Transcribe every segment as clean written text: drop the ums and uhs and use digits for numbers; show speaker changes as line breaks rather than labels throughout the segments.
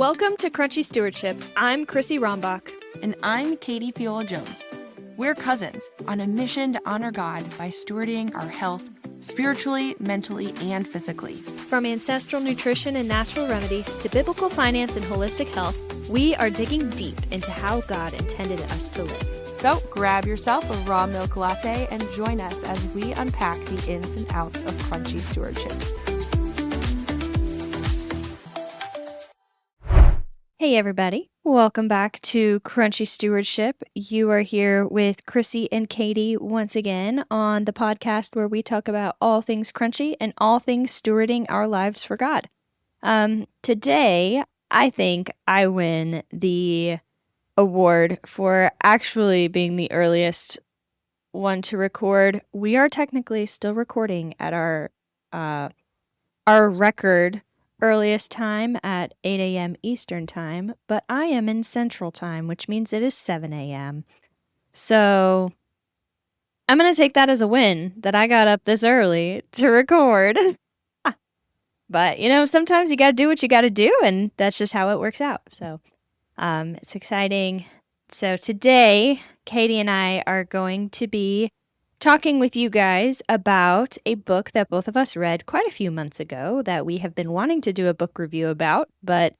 Welcome to Crunchy Stewardship. I'm Chrissy Rombach.
And I'm Katie Fiola-Jones. We're cousins on a mission to honor God by stewarding our health spiritually, mentally, and physically.
From ancestral nutrition and natural remedies to biblical finance and holistic health, we are digging deep into how God intended us to live.
So grab yourself a raw milk latte and join us as we unpack the ins and outs of Crunchy Stewardship.
Hey everybody, welcome back to Crunchy Stewardship. You are here with Chrissy and Katie once again on the podcast where we talk about all things crunchy and all things stewarding our lives for God. Today, I think I win the award for actually being the earliest one to record. We are technically still recording at our record earliest time at 8 a.m. Eastern time, but I am in Central time, which means it is 7 a.m. So I'm going to take that as a win that I got up this early to record. But, sometimes you got to do what you got to do, and that's just how it works out. So it's exciting. So today, Katie and I are going to be talking with you guys about a book that both of us read quite a few months ago that we have been wanting to do a book review about, but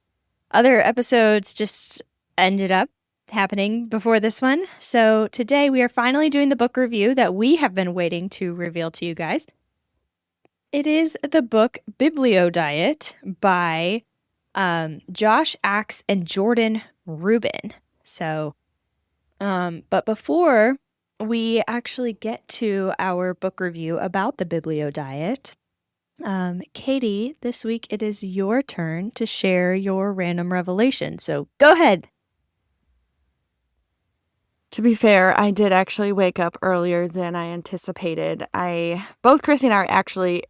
other episodes just ended up happening before this one. So today we are finally doing the book review that we have been waiting to reveal to you guys. It is the book Biblio Diet by Josh, Axe, and Jordan Rubin. So, but before we actually get to our book review about the Biblio Diet, Katie, this week it is your turn to share your random revelation. So go ahead.
To be fair, I did actually wake up earlier than I anticipated. Both Chrissy and I are actually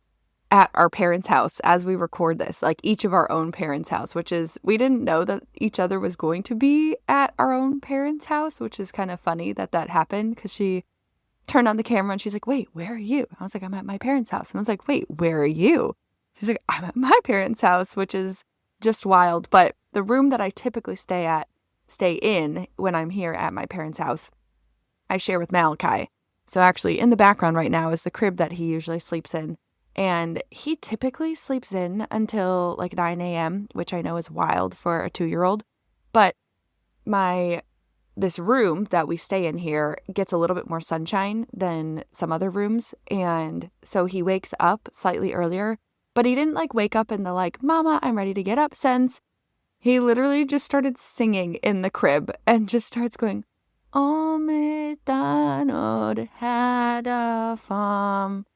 at our parents' house as we record this, like each of our own parents' house, which is, we didn't know that each other was going to be at our own parents' house, which is kind of funny that happened because she turned on the camera and she's like, wait, where are you? I was like, I'm at my parents' house. And I was like, wait, where are you? She's like, I'm at my parents' house, which is just wild. But the room that I typically stay in when I'm here at my parents' house, I share with Malachi. So actually in the background right now is the crib that he usually sleeps in. And he typically sleeps in until like 9 a.m., which I know is wild for a 2-year-old. But this room that we stay in here gets a little bit more sunshine than some other rooms. And so he wakes up slightly earlier, but he didn't wake up in the Mama, I'm ready to get up sense. He literally just started singing in the crib and just starts going, "Oh, MacDonald had a farm."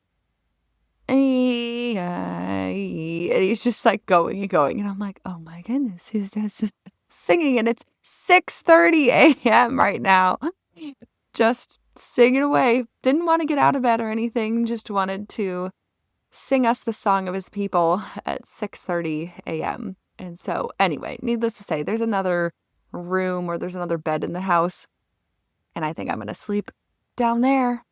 And he's just going and going. And I'm like, oh my goodness, he's just singing. And it's 6:30 a.m. right now. Just singing away. Didn't want to get out of bed or anything. Just wanted to sing us the song of his people at 6:30 a.m. And so anyway, needless to say, there's another room or there's another bed in the house. And I think I'm going to sleep down there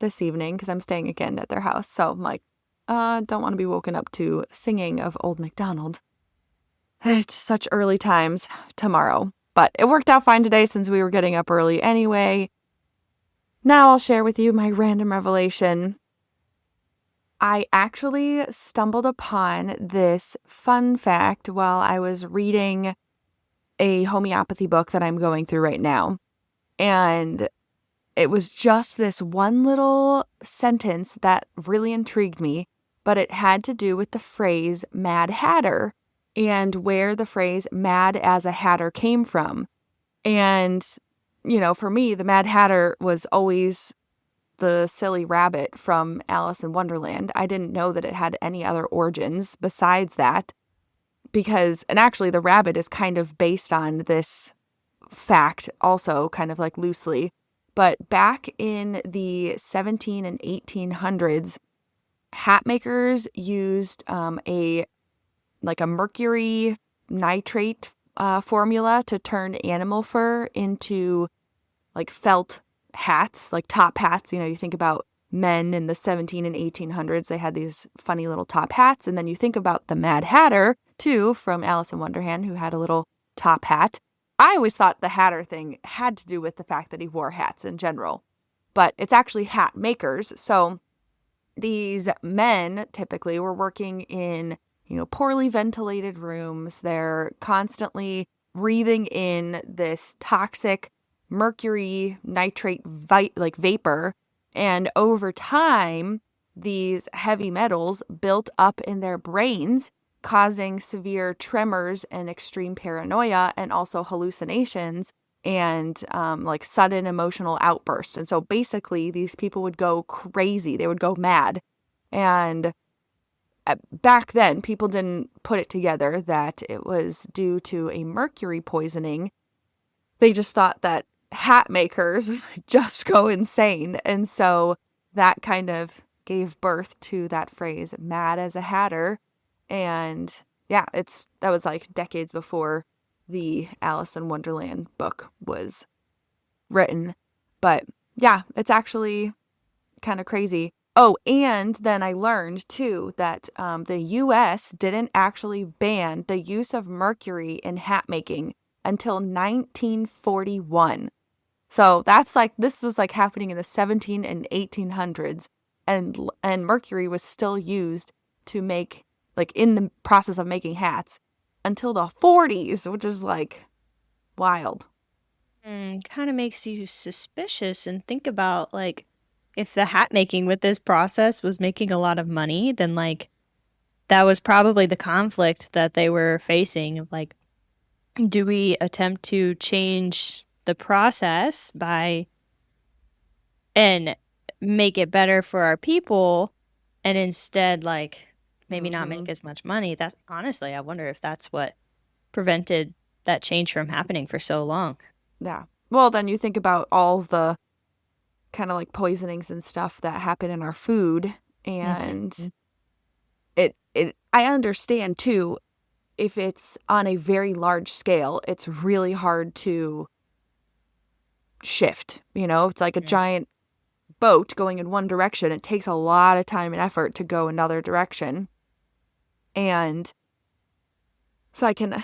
this evening, because I'm staying again at their house. So I'm like, don't want to be woken up to singing of Old MacDonald. It's such early times tomorrow. But it worked out fine today since we were getting up early anyway. Now I'll share with you my random revelation. I actually stumbled upon this fun fact while I was reading a homeopathy book that I'm going through right now. And it was just this one little sentence that really intrigued me, but it had to do with the phrase Mad Hatter and where the phrase mad as a hatter came from. And, for me, the Mad Hatter was always the silly rabbit from Alice in Wonderland. I didn't know that it had any other origins besides that, and actually the rabbit is kind of based on this fact also, kind of loosely. But back in the 17 and 1800s, hat makers used a mercury nitrate formula to turn animal fur into felt hats, top hats. You think about men in the 17 and 1800s, they had these funny little top hats. And then you think about the Mad Hatter, too, from Alice in Wonderland, who had a little top hat. I always thought the hatter thing had to do with the fact that he wore hats in general, but it's actually hat makers. So these men typically were working in, poorly ventilated rooms. They're constantly breathing in this toxic mercury nitrate vapor. And over time, these heavy metals built up in their brains, causing severe tremors and extreme paranoia and also hallucinations and sudden emotional outbursts. And so basically these people would go crazy. They would go mad. And back then, people didn't put it together that it was due to a mercury poisoning. They just thought that hat makers just go insane. And so that kind of gave birth to that phrase, mad as a hatter. And yeah, that was like decades before the Alice in Wonderland book was written. But yeah, it's actually kind of crazy. Oh, and then I learned too that the U.S. didn't actually ban the use of mercury in hat making until 1941. So that's this was happening in the 17 and 1800s, and mercury was still used to make, in the process of making hats until the 40s, which is wild.
Kind of makes you suspicious and think about if the hat making with this process was making a lot of money, then that was probably the conflict that they were facing of do we attempt to change the process and make it better for our people and instead maybe not make as much money? That honestly, I wonder if that's what prevented that change from happening for so long.
Yeah. Well, then you think about all the kind of poisonings and stuff that happen in our food, and I understand too, if it's on a very large scale, it's really hard to shift. It's like a giant boat going in one direction. It takes a lot of time and effort to go another direction. And so I can,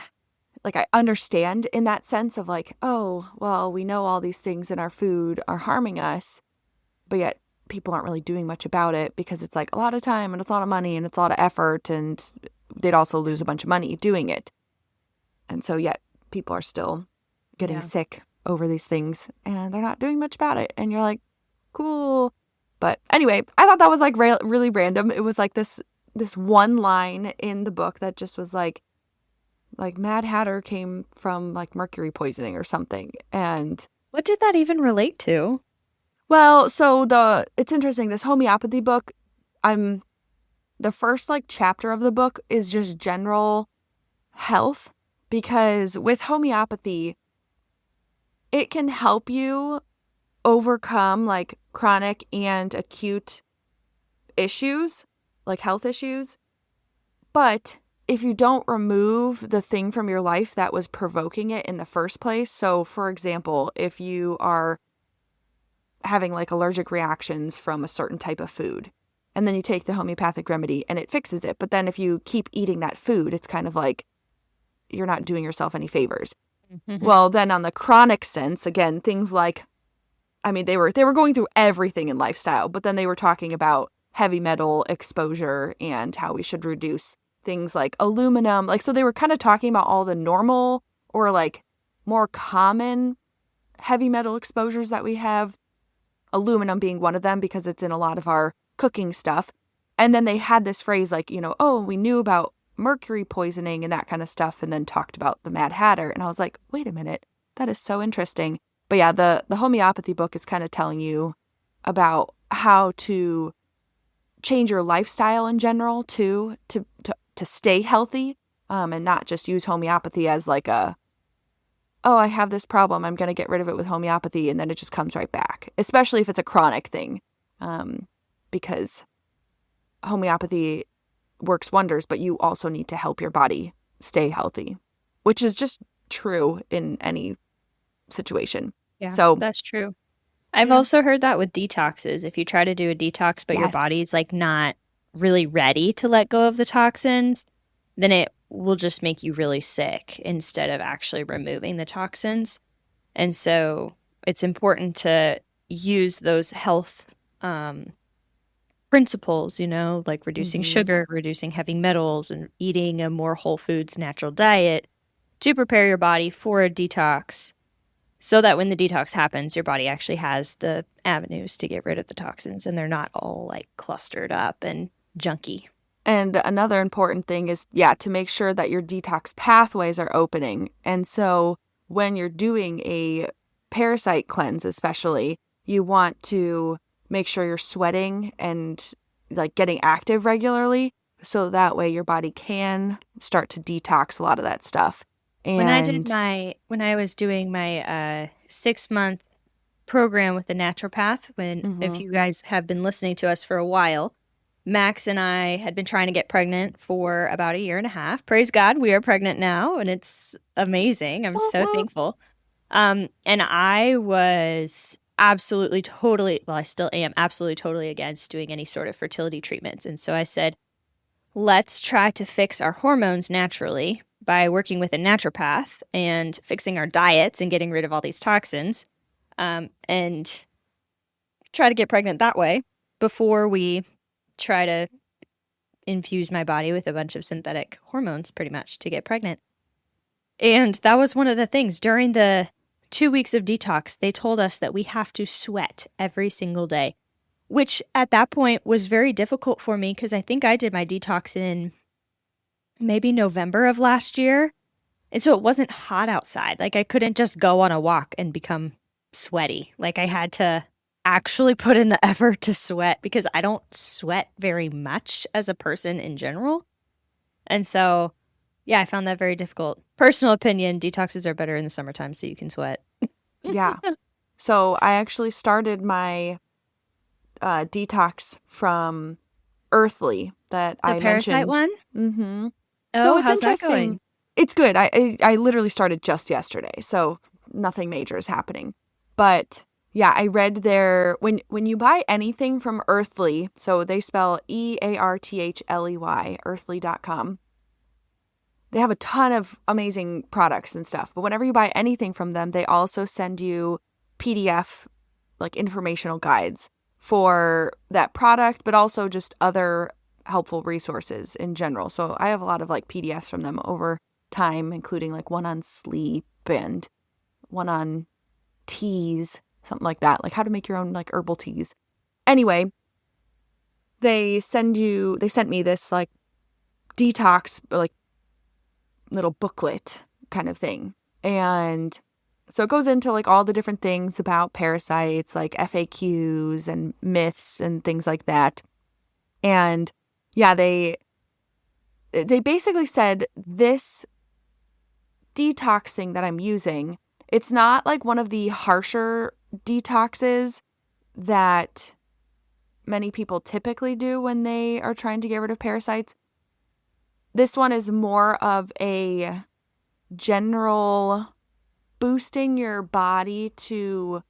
I understand in that sense of oh, well, we know all these things in our food are harming us, but yet people aren't really doing much about it because it's a lot of time and it's a lot of money and it's a lot of effort, and they'd also lose a bunch of money doing it. And so yet people are still getting sick over these things and they're not doing much about it. And you're cool. But anyway, I thought that was really random. It was this one line in the book that just was Mad Hatter came from mercury poisoning or something. And
what did that even relate to?
Well, so it's interesting. This homeopathy book, the first chapter of the book is just general health, because with homeopathy, it can help you overcome chronic and acute issues, health issues. But if you don't remove the thing from your life that was provoking it in the first place, so for example, if you are having allergic reactions from a certain type of food, and then you take the homeopathic remedy and it fixes it, but then if you keep eating that food, it's kind of you're not doing yourself any favors. Well, then on the chronic sense, again, things they were going through everything in lifestyle, but then they were talking about heavy metal exposure and how we should reduce things like aluminum. So they were kind of talking about all the normal or more common heavy metal exposures that we have, aluminum being one of them because it's in a lot of our cooking stuff. And then they had this phrase oh, we knew about mercury poisoning and that kind of stuff, and then talked about the Mad Hatter. And I was wait a minute, that is so interesting. But yeah, the homeopathy book is kind of telling you about how to change your lifestyle in general too, to stay healthy, and not just use homeopathy as oh, I have this problem, I'm going to get rid of it with homeopathy, and then it just comes right back, especially if it's a chronic thing, because homeopathy works wonders, but you also need to help your body stay healthy, which is just true in any situation.
Yeah,
so
that's true. I've also heard that with detoxes. If you try to do a detox, but your body's not really ready to let go of the toxins, then it will just make you really sick instead of actually removing the toxins. And so it's important to use those health principles, like reducing sugar, reducing heavy metals, and eating a more whole foods, natural diet to prepare your body for a detox so that when the detox happens, your body actually has the avenues to get rid of the toxins and they're not all like clustered up and junky.
And another important thing is, to make sure that your detox pathways are opening. And so when you're doing a parasite cleanse, especially, you want to make sure you're sweating and like getting active regularly. So that way your body can start to detox a lot of that stuff. And
when I was doing my 6-month program with the naturopath, if you guys have been listening to us for a while, Max and I had been trying to get pregnant for about 1.5 years. Praise God, we are pregnant now, and it's amazing. I'm so thankful. And I was absolutely, totally, well, I still am absolutely, totally against doing any sort of fertility treatments. And so I said, let's try to fix our hormones naturally by working with a naturopath and fixing our diets and getting rid of all these toxins, and try to get pregnant that way before we try to infuse my body with a bunch of synthetic hormones pretty much to get pregnant. And that was one of the things. During the 2 weeks of detox, they told us that we have to sweat every single day, which at that point was very difficult for me because I think I did my detox in maybe November of last year. And so it wasn't hot outside. Like I couldn't just go on a walk and become sweaty. Like I had to actually put in the effort to sweat because I don't sweat very much as a person in general. And so, I found that very difficult. Personal opinion, detoxes are better in the summertime so you can sweat.
Yeah. So I actually started my detox from Earthley that I
Parasite
mentioned.
one?
Mm-hmm.
Oh,
so it's
how's
interesting.
That going?
It's good. I literally started just yesterday, so nothing major is happening. But I read there when you buy anything from Earthley, so they spell EARTHLEY, earthley.com. They have a ton of amazing products and stuff. But whenever you buy anything from them, they also send you PDF, like informational guides for that product, but also just other helpful resources in general. So I have a lot of like PDFs from them over time, including like one on sleep and one on teas, something like that, like how to make your own like herbal teas. Anyway, they sent me this like detox, like little booklet kind of thing. And so it goes into like all the different things about parasites, like FAQs and myths and things like that. And they basically said this detox thing that I'm using, it's not like one of the harsher detoxes that many people typically do when they are trying to get rid of parasites. This one is more of a general boosting your body to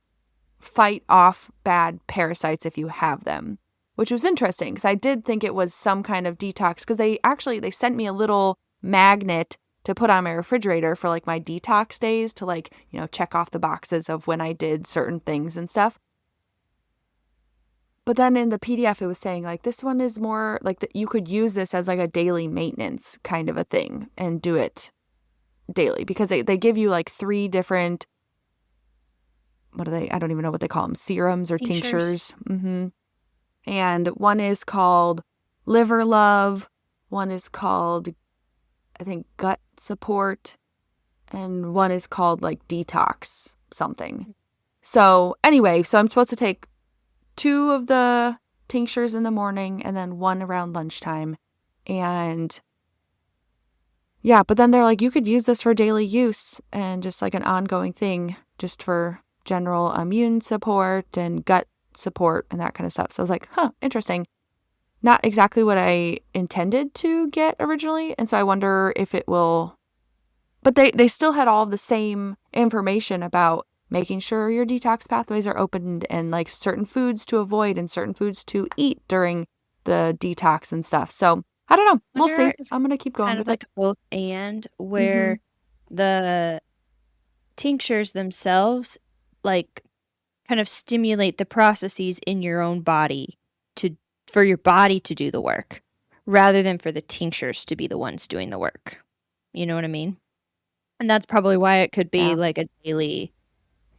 fight off bad parasites if you have them, which was interesting because I did think it was some kind of detox because they sent me a little magnet to put on my refrigerator for like my detox days to like, check off the boxes of when I did certain things and stuff. But then in the PDF, it was saying like this one is more like that you could use this as like a daily maintenance kind of a thing and do it daily because they give you like 3 different, what are they? I don't even know what they call them, serums or tinctures. Mm-hmm. And one is called Liver Love. One is called, I think, Gut Support. And one is called like Detox something. So anyway, so I'm supposed to take 2 of the tinctures in the morning and then 1 around lunchtime. And but then they're like, you could use this for daily use and just like an ongoing thing just for general immune support and gut support and that kind of stuff. So I was like, interesting. Not exactly what I intended to get originally. And so I wonder if it will, but they still had all the same information about making sure your detox pathways are opened and like certain foods to avoid and certain foods to eat during the detox and stuff. So I don't know. We'll
Wonder
see. I'm going to keep going
kind
with
of like
it.
both and where the tinctures themselves like kind of stimulate the processes in your own body to for your body to do the work rather than for the tinctures to be the ones doing the work. You know what I mean? And that's probably why it could be
Yeah.
like a daily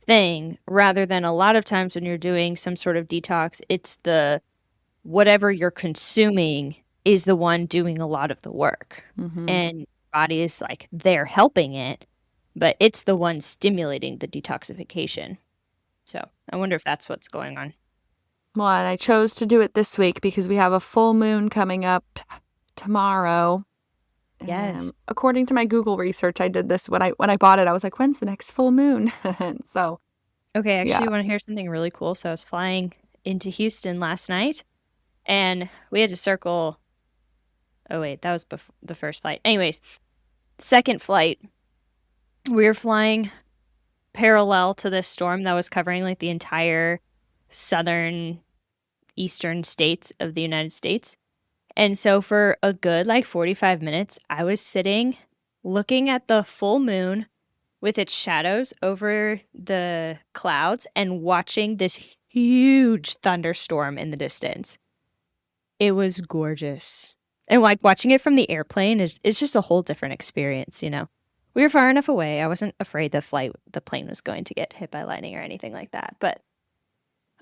thing rather than a lot of times when you're doing some sort of detox, it's the whatever you're consuming is the one doing a lot of the work. And your body is like they're helping it, but it's the one stimulating the detoxification. So I wonder if that's what's going on.
Well, and I chose to do it this week because we have a full moon coming up tomorrow.
Yes.
According to my Google research, I did this when I bought it. I was like, "When's the next full moon?" So,
Okay, I actually
yeah.
want to hear something really cool. So I was flying into Houston last night and we had to circle. Oh, wait, that was the first flight. Anyways, second flight, we were flying parallel to this storm that was covering like the entire southern eastern states of the United States. And so for a good like 45 minutes, I was sitting looking at the full moon with its shadows over the clouds and watching this huge thunderstorm in the distance. It was gorgeous. And like watching it from the airplane is just a whole different experience, you know. We were far enough away. I wasn't afraid the plane was going to get hit by lightning or anything like that. But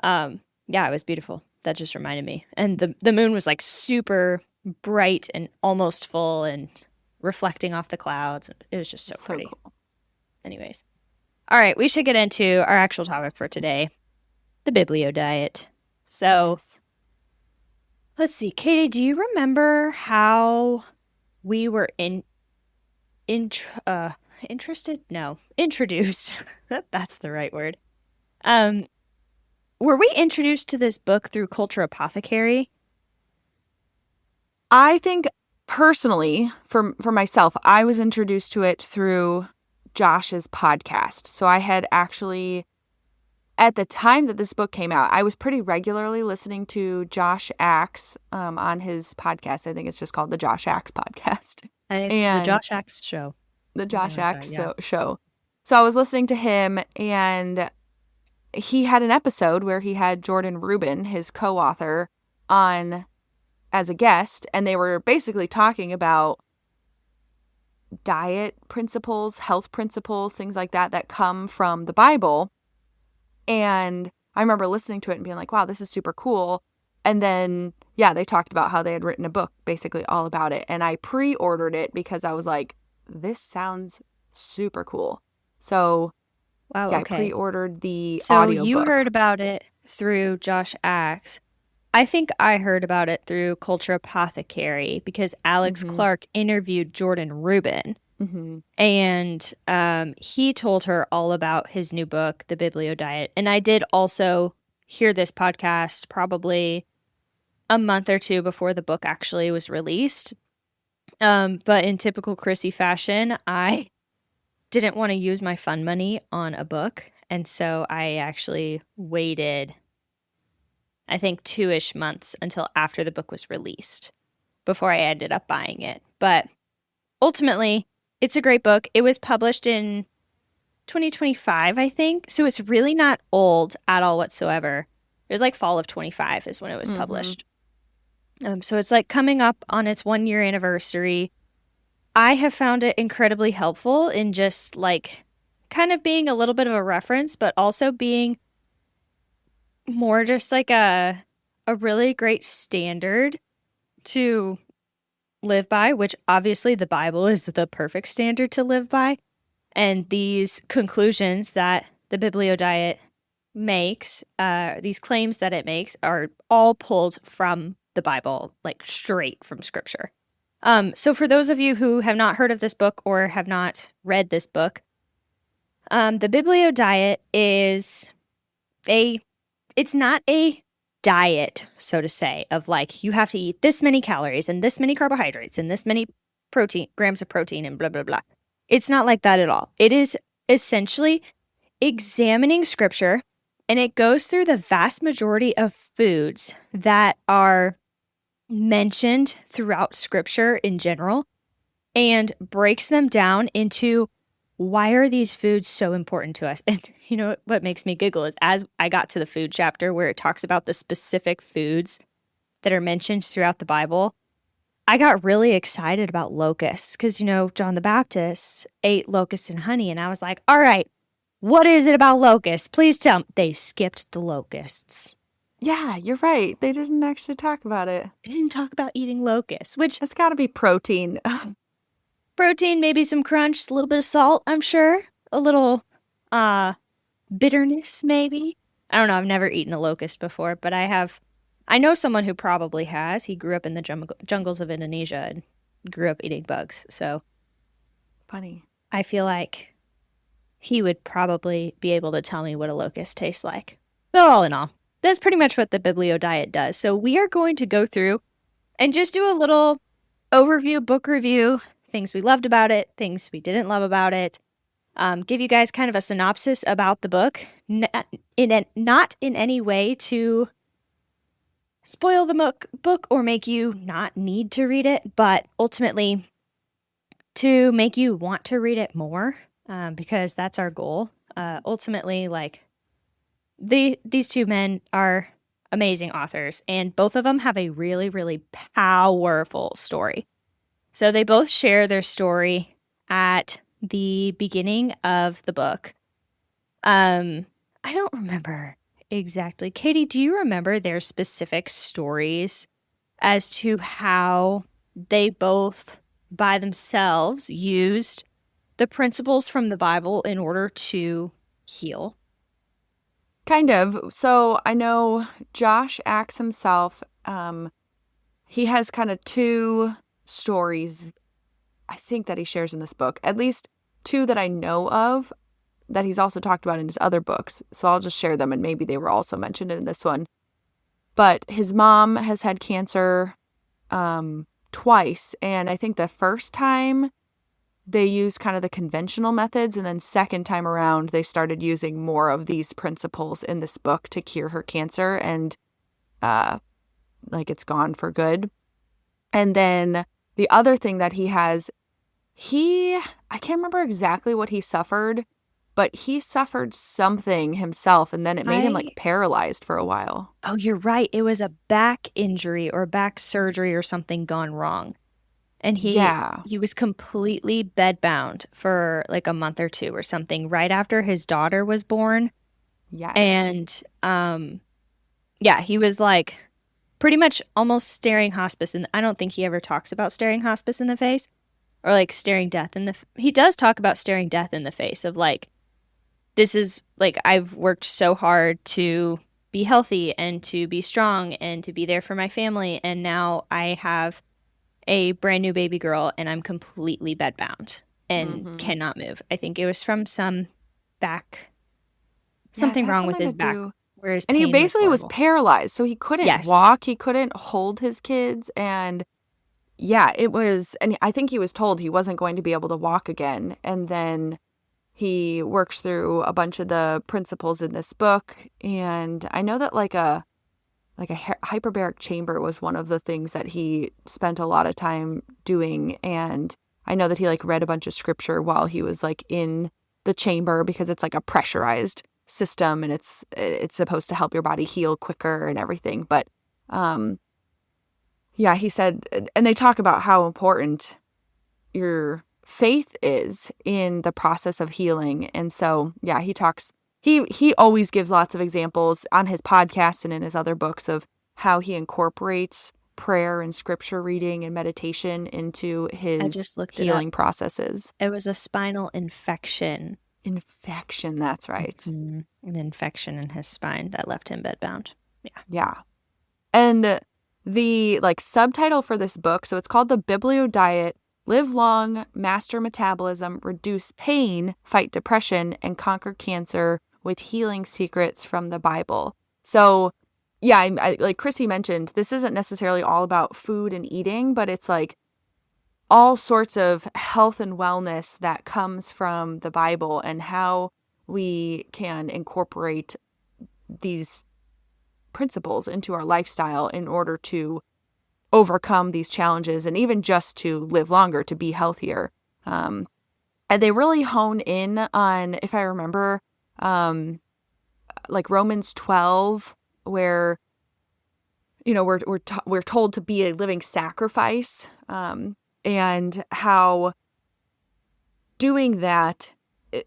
yeah, it was beautiful. That just reminded me. And the moon was like super bright and almost full and reflecting off the clouds. It was just so pretty.
Cool.
Anyways. All right, we should get into our actual topic for today, the Biblio Diet. So let's see. Katie, do you remember how we were interested? No, introduced. That's the right word. Were we introduced to this book through Culture Apothecary?
I think personally, for myself, I was introduced to it through Josh's podcast. So I had actually, at the time that this book came out, I was pretty regularly listening to Josh Axe on his podcast. I think it's just called the Josh Axe podcast.
The Josh Axe Show.
The Josh Axe Show. So I was listening to him, and he had an episode where he had Jordan Rubin, his co-author, on as a guest, and they were basically talking about diet principles, health principles, things like that come from the Bible. And I remember listening to it and being like, wow, this is super cool. And then, yeah, they talked about how they had written a book basically all about it. And I pre-ordered it because I was like, this sounds super cool. So,
wow,
yeah,
okay.
I pre-ordered the
audiobook.
audiobook.
So you heard about it through Josh Axe. I think I heard about it through Culture Apothecary because Alex Clark interviewed Jordan Rubin. And he told her all about his new book, The Biblio Diet. And I did also hear this podcast probably a month or two before the book actually was released. But in typical Chrissy fashion, I didn't want to use my fun money on a book. And so I actually waited, I think, 2-ish months until after the book was released before I ended up buying it. But ultimately, it's a great book. It was published in 2025, I think. So it's really not old at all whatsoever. It was like fall of 25 is when it was published. So it's like coming up on its 1-year anniversary. I have found it incredibly helpful in just like kind of being a little bit of a reference, but also being more just like a really great standard to live by, which obviously the Bible is the perfect standard to live by. And these conclusions that the Biblio Diet makes, these claims that it makes, are all pulled from the Bible, like straight from Scripture. So for those of you who have not heard of this book or have not read this book, the Biblio Diet is it's not a diet, so to say, of like you have to eat this many calories and this many carbohydrates and this many grams of protein and blah, blah, blah. It's not like that at all. It is essentially examining Scripture, and it goes through the vast majority of foods that are mentioned throughout scripture in general and breaks them down into why are these foods so important to us? And you know what makes me giggle is as I got to the food chapter where it talks about the specific foods that are mentioned throughout the Bible, I got really excited about locusts because, you know, John the Baptist ate locusts and honey. And I was like, all right, what is it about locusts? Please tell me. They skipped the locusts.
Yeah, you're right. They didn't actually talk about it.
They didn't talk about eating locusts, which
It's got to be protein.
protein, maybe some crunch, a little bit of salt, I'm sure. A little bitterness, maybe. I don't know. I've never eaten a locust before, but I know someone who probably has. He grew up in the jungles of Indonesia and grew up eating bugs. So
Funny.
I feel like he would probably be able to tell me what a locust tastes like. But all in all, that's pretty much what the Biblio Diet does. So we are going to go through and just do a little overview, book review, things we loved about it, things we didn't love about it, give you guys kind of a synopsis about the book, not in any way to spoil the book or make you not need to read it, but ultimately to make you want to read it more, because that's our goal. Ultimately, like, these two men are amazing authors, and both of them have a really, really powerful story. So they both share their story at the beginning of the book. I don't remember exactly. Katie, do you remember their specific stories as to how they both by themselves used the principles from the Bible in order to heal?
Kind of. So I know Josh Axe himself, he has kind of two stories, I think, that he shares in this book. At least two that I know of that he's also talked about in his other books. So I'll just share them, and maybe they were also mentioned in this one. But his mom has had cancer twice, and I think the first time they used kind of the conventional methods, and then second time around they started using more of these principles in this book to cure her cancer, and like it's gone for good. And then the other thing that he has, I can't remember exactly what he suffered, but he suffered something himself, and then it made him like paralyzed for a while.
Oh, you're right. It was a back injury or back surgery or something gone wrong. And he was completely bedbound for like a month or two or something right after his daughter was born.
Yes.
And he was like pretty much almost staring hospice. And I don't think he ever talks about staring hospice in the face or like staring death in the he does talk about staring death in the face of like, this is like, I've worked so hard to be healthy and to be strong and to be there for my family, and now I have a brand new baby girl and I'm completely bedbound and cannot move. I think it was from something wrong with his back. Where his
and he basically was
horrible.
paralyzed, so he couldn't walk, he couldn't hold his kids, and it was, and I think he was told he wasn't going to be able to walk again. And then he works through a bunch of the principles in this book, and I know that like a hyperbaric chamber was one of the things that he spent a lot of time doing. And I know that he like read a bunch of scripture while he was like in the chamber, because it's like a pressurized system, and it's supposed to help your body heal quicker and everything. But he said, and they talk about how important your faith is in the process of healing. And so he talks. He always gives lots of examples on his podcast and in his other books of how he incorporates prayer and scripture reading and meditation into his healing processes.
It was a spinal infection.
That's right.
Mm-hmm. An infection in his spine that left him bedbound.
Yeah. And the like subtitle for this book, so it's called The Biblio Diet: Live Long, Master Metabolism, Reduce Pain, Fight Depression, and Conquer Cancer with Healing Secrets from the Bible. So, I like Chrissy mentioned, this isn't necessarily all about food and eating, but it's like all sorts of health and wellness that comes from the Bible and how we can incorporate these principles into our lifestyle in order to overcome these challenges and even just to live longer, to be healthier. And they really hone in on, if I remember, like Romans 12, where, you know, we're told to be a living sacrifice, and how doing that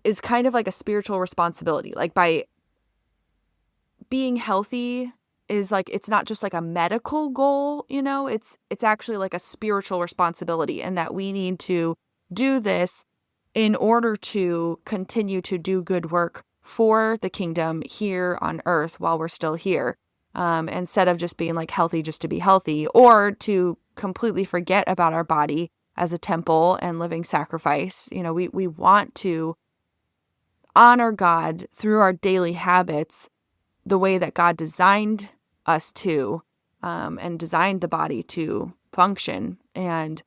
is kind of like a spiritual responsibility. Like by being healthy is like, it's not just like a medical goal, you know, it's actually like a spiritual responsibility, and that we need to do this in order to continue to do good work for the kingdom here on earth while we're still here, instead of just being like healthy just to be healthy, or to completely forget about our body as a temple and living sacrifice. You know, we want to honor God through our daily habits the way that God designed us to, and designed the body to function. And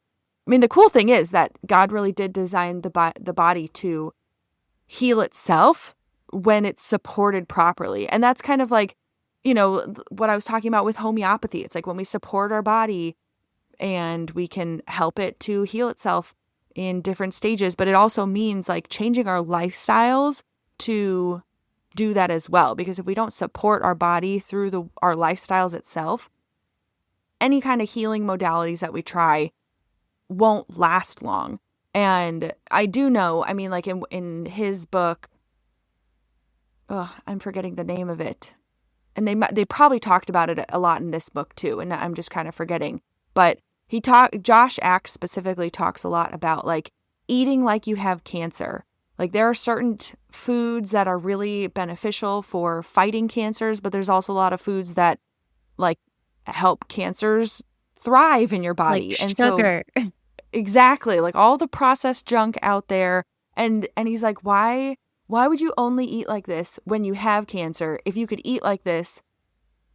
I mean, the cool thing is that God really did design the body to heal itself when it's supported properly. And that's kind of like, you know, what I was talking about with homeopathy. It's like when we support our body and we can help it to heal itself in different stages, but it also means like changing our lifestyles to do that as well. Because if we don't support our body through our lifestyles itself, any kind of healing modalities that we try won't last long. And I do know, I mean, like in his book, I'm forgetting the name of it. And they probably talked about it a lot in this book too, and I'm just kind of forgetting. But Josh Axe specifically talks a lot about like eating like you have cancer. Like there are certain foods that are really beneficial for fighting cancers, but there's also a lot of foods that like help cancers thrive in your body.
Like
and
sugar.
So exactly, like all the processed junk out there. And he's like, why would you only eat like this when you have cancer if you could eat like this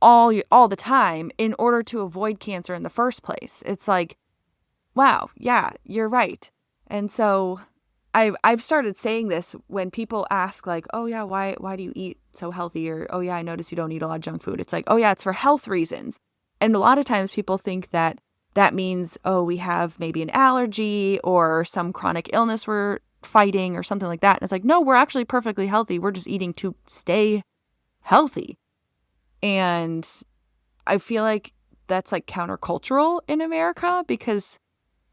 all the time in order to avoid cancer in the first place? It's like, wow, yeah, you're right. And so I've started saying this when people ask like, oh yeah, why do you eat so healthy? Or, oh yeah, I notice you don't eat a lot of junk food. It's like, oh yeah, it's for health reasons. And a lot of times people think that means, oh, we have maybe an allergy or some chronic illness we're fighting or something like that. And it's like, no, we're actually perfectly healthy. We're just eating to stay healthy. And I feel like that's like countercultural in America because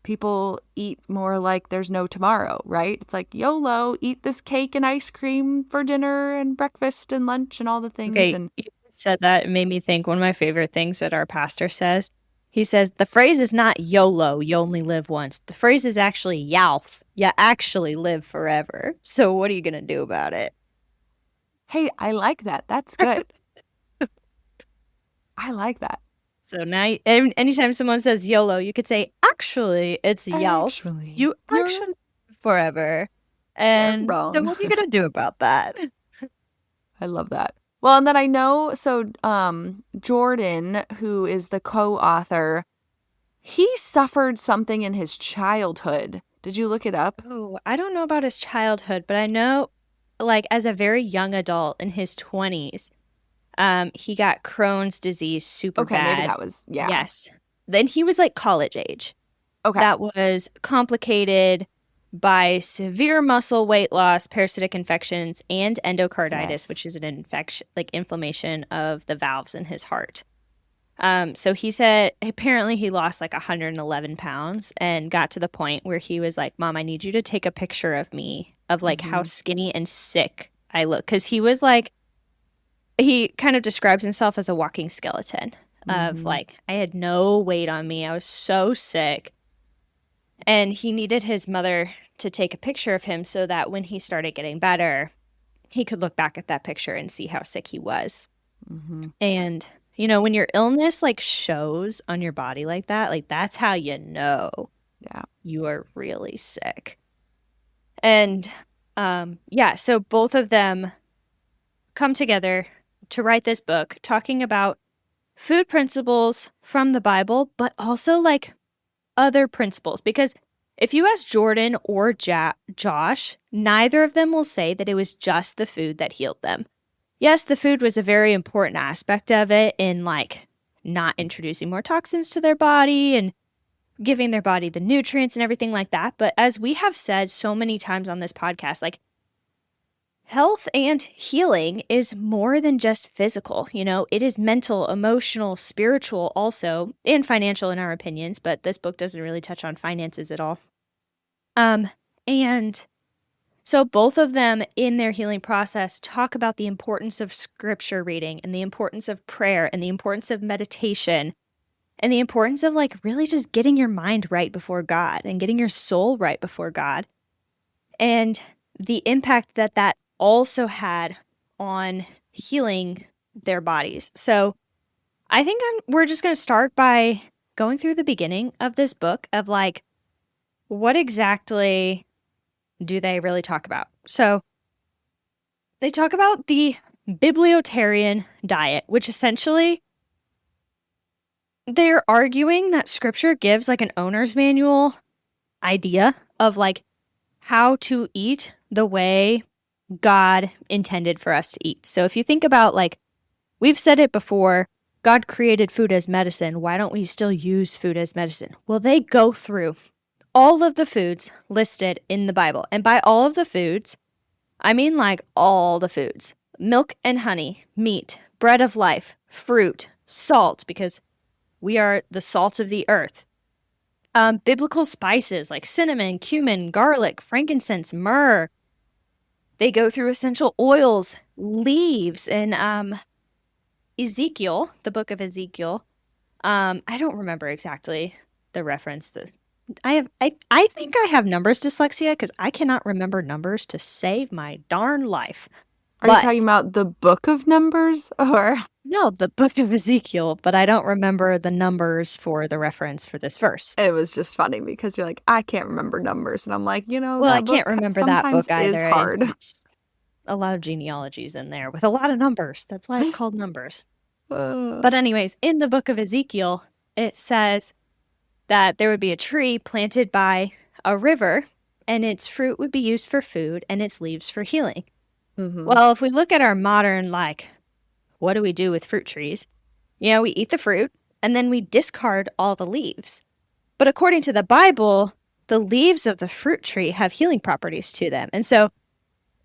people eat more like there's no tomorrow, right? It's like YOLO, eat this cake and ice cream for dinner and breakfast and lunch and all the things.
Okay,
And
you said that, it made me think one of my favorite things that our pastor says. He says, the phrase is not YOLO, you only live once. The phrase is actually YALF, you actually live forever. So what are you going to do about it?
Hey, I like that. That's good. I like that.
So now, anytime someone says YOLO, you could say, actually, it's YALF. You actually live forever. And then what are you going to do about that?
I love that. Well, and then I know, so Jordan, who is the co-author, he suffered something in his childhood. Did you look it up?
Oh, I don't know about his childhood, but I know, like, as a very young adult in his 20s, he got Crohn's disease super bad.
Okay, maybe that was, yeah.
Yes. Then he was, like, college age.
Okay.
That was complicated by severe muscle weight loss, parasitic infections, and endocarditis, which is an infection, like inflammation of the valves in his heart. So he said apparently he lost like 111 pounds and got to the point where he was like, Mom, I need you to take a picture of me of like how skinny and sick I look. Because he was like, he kind of describes himself as a walking skeleton of like, I had no weight on me. I was so sick. And he needed his mother to take a picture of him so that when he started getting better, he could look back at that picture and see how sick he was. And, you know, when your illness like shows on your body like that, like that's how you know you are really sick. And so both of them come together to write this book talking about food principles from the Bible, but also like other principles, because if you ask Jordan or Josh, neither of them will say that it was just the food that healed them. Yes, the food was a very important aspect of it in like not introducing more toxins to their body and giving their body the nutrients and everything like that. But as we have said so many times on this podcast, like, health and healing is more than just physical. You know, it is mental, emotional, spiritual also, and financial in our opinions, but this book doesn't really touch on finances at all. And so both of them in their healing process talk about the importance of scripture reading and the importance of prayer and the importance of meditation and the importance of like really just getting your mind right before God and getting your soul right before God, and the impact that that also had on healing their bodies. So I think we're just going to start by going through the beginning of this book of like, what exactly do they really talk about? So they talk about the Biblio Diet, which essentially they're arguing that scripture gives like an owner's manual idea of like how to eat the way God intended for us to eat. So if you think about like, we've said it before, God created food as medicine. Why don't we still use food as medicine? Well, they go through all of the foods listed in the Bible. And by all of the foods, I mean like all the foods. Milk and honey, meat, bread of life, fruit, salt, because we are the salt of the earth. Biblical spices like cinnamon, cumin, garlic, frankincense, myrrh. They go through essential oils, leaves, and Ezekiel, the book of Ezekiel. I don't remember exactly the reference. I think I have numbers dyslexia because I cannot remember numbers to save my darn life.
Are you talking about the book of Numbers or?
No, the book of Ezekiel, but I don't remember the numbers for the reference for this verse.
It was just funny because you're like, I can't remember numbers. And I'm like, you know,
well,
that
I can't
book
remember that book
sometimes
either.
is hard.
It's a lot of genealogies in there with a lot of numbers. That's why it's called Numbers. But anyways, in the book of Ezekiel, it says that there would be a tree planted by a river, and its fruit would be used for food and its leaves for healing.
Mm-hmm.
Well, if we look at our modern, like, what do we do with fruit trees? You know, we eat the fruit, and then we discard all the leaves. But according to the Bible, the leaves of the fruit tree have healing properties to them. And so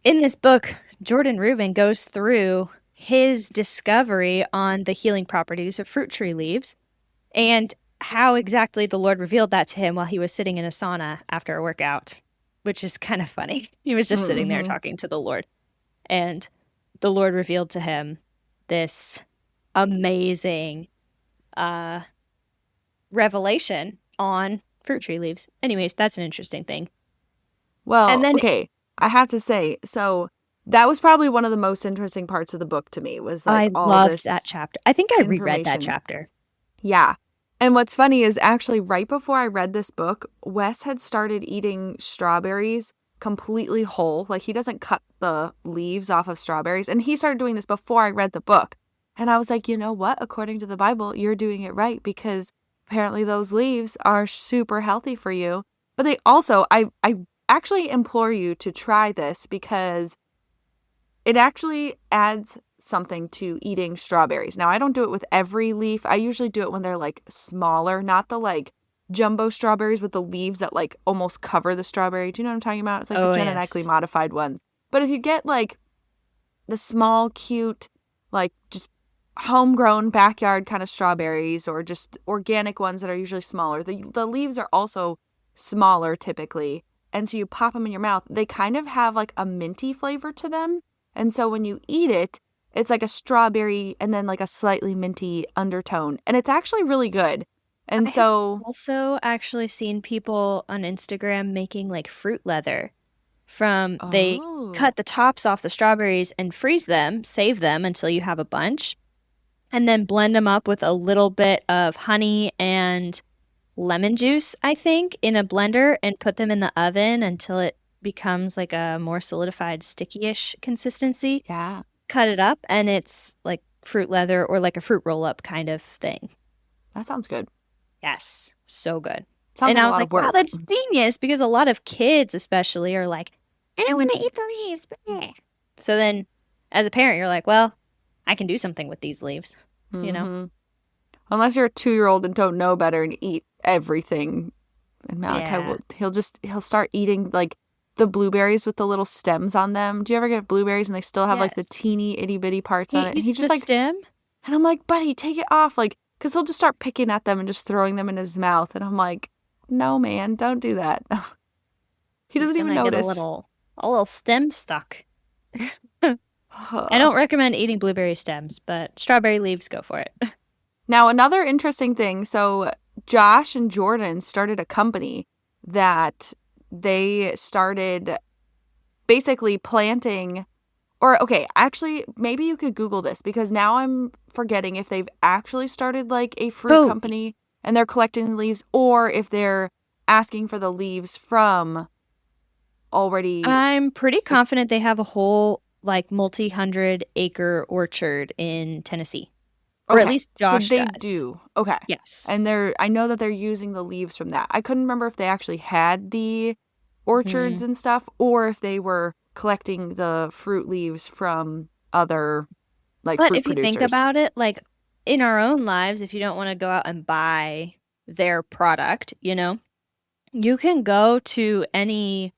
in this book, Jordan Rubin goes through his discovery on the healing properties of fruit tree leaves and how exactly the Lord revealed that to him while he was sitting in a sauna after a workout, which is kind of funny. He was just sitting there talking to the Lord, and the Lord revealed to him this amazing revelation on fruit tree leaves. Anyways, that's an interesting thing.
Well,
and then,
okay, I have to say, so that was probably one of the most interesting parts of the book to me was like
I
all
loved
this
that chapter. I think I reread that
information.
chapter.
Yeah. And what's funny is actually right before I read this book, Wes had started eating strawberries completely whole. Like he doesn't cut the leaves off of strawberries. And he started doing this before I read the book. And I was like, you know what? According to the Bible, you're doing it right because apparently those leaves are super healthy for you. But they also, I actually implore you to try this because it actually adds something to eating strawberries. Now, I don't do it with every leaf. I usually do it when they're like smaller, not the like jumbo strawberries with the leaves that like almost cover the strawberry. Do you know what I'm talking about? It's like the genetically modified ones. But if you get like the small, cute, like just homegrown backyard kind of strawberries or just organic ones that are usually smaller, the leaves are also smaller typically. And so you pop them in your mouth. They kind of have like a minty flavor to them. And so when you eat it, it's like a strawberry and then like a slightly minty undertone. And it's actually really good. And
I've also actually seen people on Instagram making like fruit leather from they cut the tops off the strawberries and freeze them, save them until you have a bunch, and then blend them up with a little bit of honey and lemon juice, I think, in a blender and put them in the oven until it becomes like a more solidified, sticky-ish consistency.
Yeah.
Cut it up, and it's like fruit leather or like a fruit roll-up kind of thing.
That sounds good.
Yes, so good.
Sounds
and
like
I was like, wow,
work.
that's genius, because a lot of kids especially are like, I don't want to eat the leaves. So then as a parent, you're like, well, I can do something with these leaves, you know?
Unless you're a 2-year-old and don't know better and eat everything. And Malachi he'll start eating like the blueberries with the little stems on them. Do you ever get blueberries and they still have like the teeny itty bitty parts on it? And he just like
stem.
And I'm like, buddy, take it off, like, because he'll just start picking at them and just throwing them in his mouth. And I'm like, no, man, don't do that. He doesn't even notice.
Get a little stem stuck. I don't recommend eating blueberry stems, but strawberry leaves, go for it.
Now, another interesting thing. So Josh and Jordan started a company that they started basically planting, or okay, actually, maybe you could Google this because now I'm forgetting if they've actually started like a fruit company and they're collecting leaves, or if they're asking for the leaves from already.
I'm pretty confident they have a whole like multi-100 acre orchard in Tennessee. Or at least Josh
so they do. Okay.
Yes.
And I know that they're using the leaves from that. I couldn't remember if they actually had the orchards and stuff, or if they were collecting the fruit leaves from other like fruit producers. But if you
think about it, like in our own lives, if you don't want to go out and buy their product, you know, you can go to any.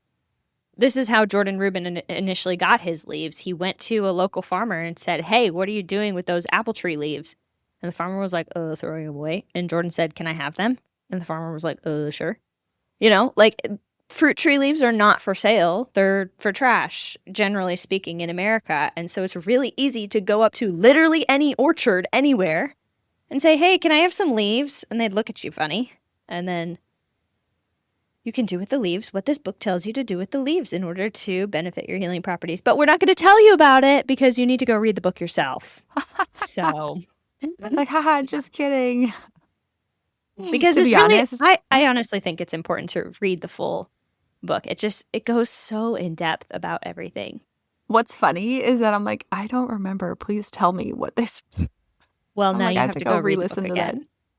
This is how Jordan Rubin initially got his leaves. He went to a local farmer and said, "Hey, what are you doing with those apple tree leaves?" And the farmer was like, "Oh, throwing them away." And Jordan said, "Can I have them?" And the farmer was like, "Oh, sure." You know, like fruit tree leaves are not for sale. They're for trash, generally speaking, in America. And so it's really easy to go up to literally any orchard anywhere and say, "Hey, can I have some leaves?" And they'd look at you funny. And then you can do with the leaves what this book tells you to do with the leaves in order to benefit your healing properties. But we're not going to tell you about it because you need to go read the book yourself. So,
like, haha, just kidding.
Because it's really, honest, I honestly think it's important to read the full book. It goes so in depth about everything.
What's funny is that I'm like, I don't remember. Please tell me what this.
Well, now you have to go
re-listen
to
that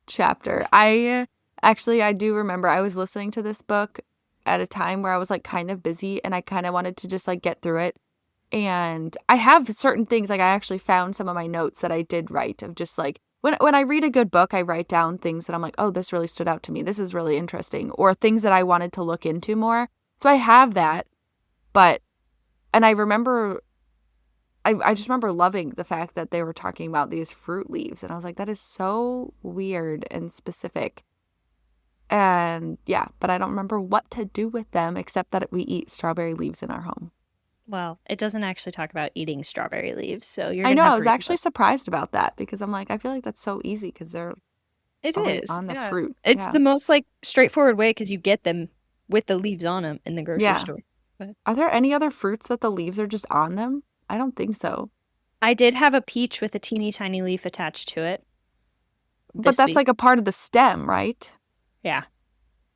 chapter. I do remember I was listening to this book at a time where I was like kind of busy and I kind of wanted to just like get through it. And I have certain things, like I actually found some of my notes that I did write of just like, when I read a good book, I write down things that I'm like, oh, this really stood out to me. This is really interesting. Or things that I wanted to look into more. So I have that. And I remember, I just remember loving the fact that they were talking about these fruit leaves. And I was like, that is so weird and specific. And yeah, but I don't remember what to do with them except that we eat strawberry leaves in our home.
Well, it doesn't actually talk about eating strawberry leaves, so you're.
I know. I was actually surprised about that because I'm like, I feel like that's so easy because they're.
It is
on the fruit.
It's the most like straightforward way because you get them with the leaves on them in the grocery store. But
are there any other fruits that the leaves are just on them? I don't think so.
I did have a peach with a teeny tiny leaf attached to it.
But that's like a part of the stem, right?
Yeah.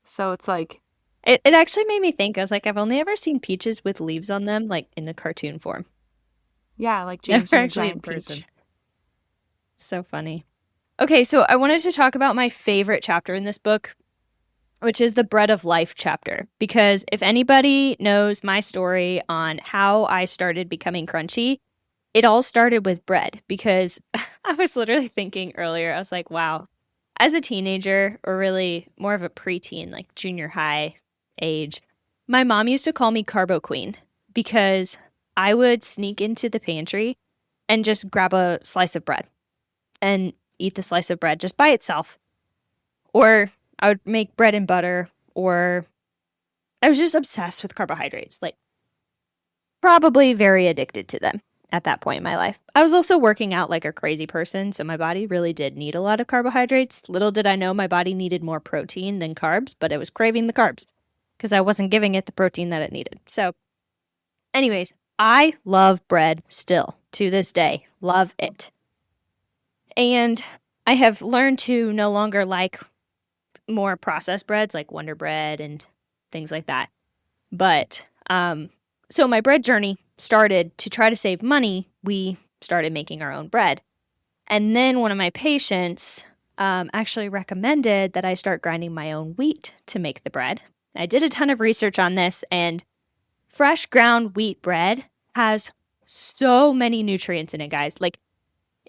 So it's like.
It actually made me think. I was like, I've only ever seen peaches with leaves on them, like in a cartoon form.
Yeah, like James and the Giant Peach.
So funny. Okay, so I wanted to talk about my favorite chapter in this book, which is the Bread of Life chapter. Because if anybody knows my story on how I started becoming crunchy, it all started with bread. Because I was literally thinking earlier, I was like, wow, as a teenager, or really more of a preteen, like junior high age, my mom used to call me Carbo Queen because I would sneak into the pantry and just grab a slice of bread and eat the slice of bread just by itself. Or I would make bread and butter, or I was just obsessed with carbohydrates, like probably very addicted to them at that point in my life. I was also working out like a crazy person, so my body really did need a lot of carbohydrates. Little did I know my body needed more protein than carbs, but it was craving the carbs because I wasn't giving it the protein that it needed. So anyways, I love bread still to this day. Love it. And I have learned to no longer like more processed breads like Wonder Bread and things like that. But so my bread journey started to try to save money. We started making our own bread. And then one of my patients actually recommended that I start grinding my own wheat to make the bread. I did a ton of research on this, and fresh ground wheat bread has so many nutrients in it, guys. Like,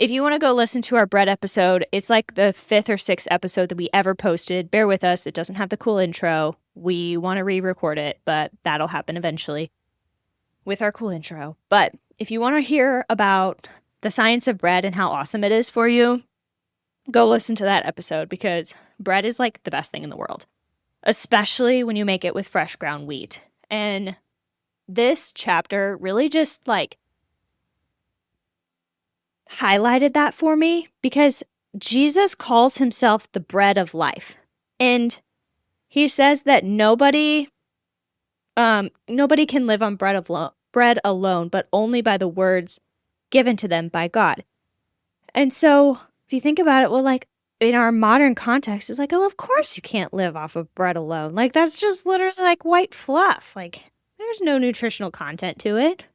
If you want to go listen to our bread episode, it's like the 5th or 6th episode that we ever posted. Bear with us. It doesn't have the cool intro. We want to re-record it, but that'll happen eventually with our cool intro. But if you want to hear about the science of bread and how awesome it is for you, go listen to that episode, because bread is like the best thing in the world, especially when you make it with fresh ground wheat. And this chapter really just like highlighted that for me, because Jesus calls himself the bread of life. And he says that nobody can live on bread alone, but only by the words given to them by God. And so if you think about it, well, like in our modern context, it's like, oh, of course you can't live off of bread alone. Like that's just literally like white fluff. Like there's no nutritional content to it.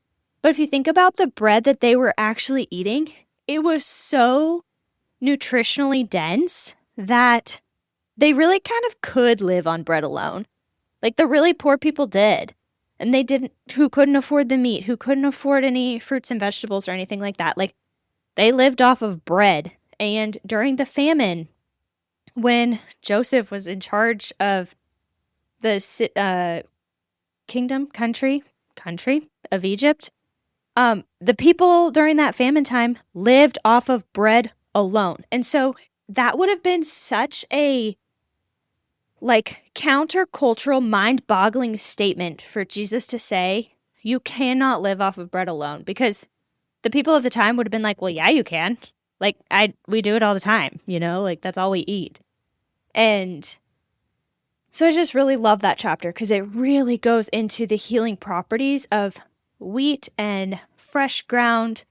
But if you think about the bread that they were actually eating, it was so nutritionally dense that they really kind of could live on bread alone. Like the really poor people did. And they didn't, who couldn't afford the meat, who couldn't afford any fruits and vegetables or anything like that. Like they lived off of bread. And during the famine, when Joseph was in charge of the country of Egypt, the people during that famine time lived off of bread alone. And so that would have been such a like countercultural, mind-boggling statement for Jesus to say, you cannot live off of bread alone, because the people of the time would have been like, well, yeah, you can. Like we do it all the time, you know, like that's all we eat. And so I just really love that chapter, because it really goes into the healing properties of wheat and fresh ground,